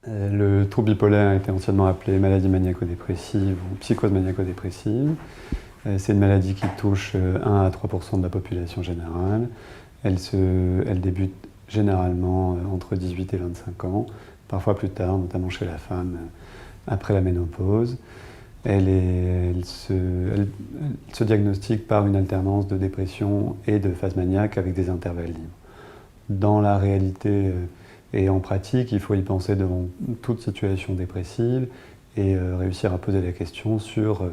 Le trouble bipolaire était anciennement appelé maladie maniaco-dépressive ou psychose maniaco-dépressive. C'est une maladie qui touche 1 à 3% de la population générale. Elle débute généralement entre 18 et 25 ans, parfois plus tard, notamment chez la femme, après la ménopause. Elle se diagnostique par une alternance de dépression et de phase maniaque avec des intervalles libres. Dans la réalité et en pratique, il faut y penser devant toute situation dépressive et réussir à poser la question sur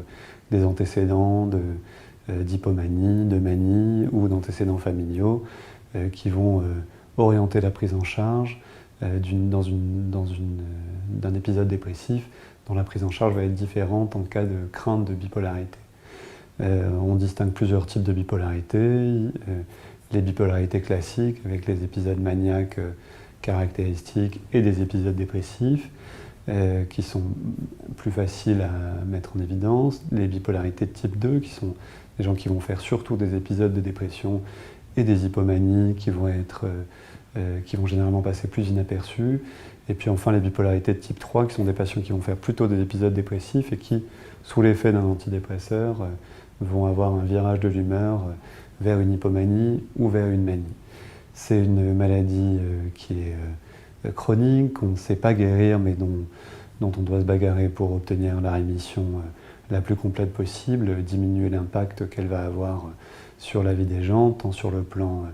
des antécédents d'hypomanie, de manie ou d'antécédents familiaux qui vont orienter la prise en charge d'un épisode dépressif dont la prise en charge va être différente en cas de crainte de bipolarité. On distingue plusieurs types de bipolarité. Les bipolarités classiques avec les épisodes maniaques caractéristiques et des épisodes dépressifs qui sont plus faciles à mettre en évidence. Les bipolarités de type 2 qui sont des gens qui vont faire surtout des épisodes de dépression et des hypomanies qui vont généralement passer plus inaperçus. Et puis enfin les bipolarités de type 3 qui sont des patients qui vont faire plutôt des épisodes dépressifs et qui, sous l'effet d'un antidépresseur, vont avoir un virage de l'humeur vers une hypomanie ou vers une manie. C'est une maladie qui est chronique, qu'on ne sait pas guérir, mais dont on doit se bagarrer pour obtenir la rémission la plus complète possible, diminuer l'impact qu'elle va avoir sur la vie des gens, tant sur le plan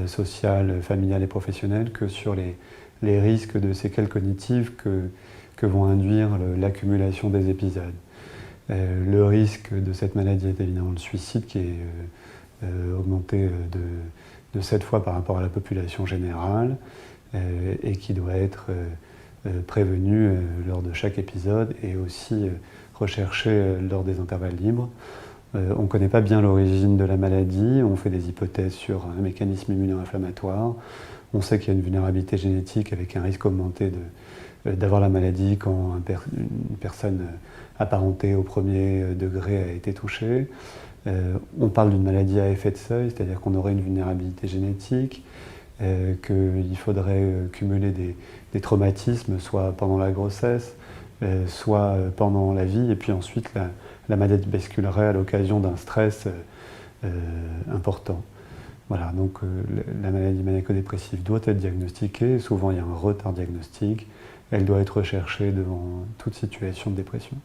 social, familial et professionnel, que sur les risques de séquelles cognitives que vont induire l'accumulation des épisodes. Le risque de cette maladie est évidemment le suicide qui est augmenté de 7 fois par rapport à la population générale et qui doit être prévenu lors de chaque épisode et aussi recherché lors des intervalles libres. On ne connaît pas bien l'origine de la maladie, on fait des hypothèses sur un mécanisme immuno-inflammatoire. On sait qu'il y a une vulnérabilité génétique avec un risque augmenté d'avoir la maladie quand une personne apparentée au premier degré a été touchée. On parle d'une maladie à effet de seuil, c'est-à-dire qu'on aurait une vulnérabilité génétique, qu'il faudrait cumuler des traumatismes, soit pendant la grossesse, soit pendant la vie, et puis ensuite la maladie basculerait à l'occasion d'un stress important. Voilà, donc la maladie maniaco-dépressive doit être diagnostiquée, souvent il y a un retard diagnostique, elle doit être recherchée devant toute situation de dépression.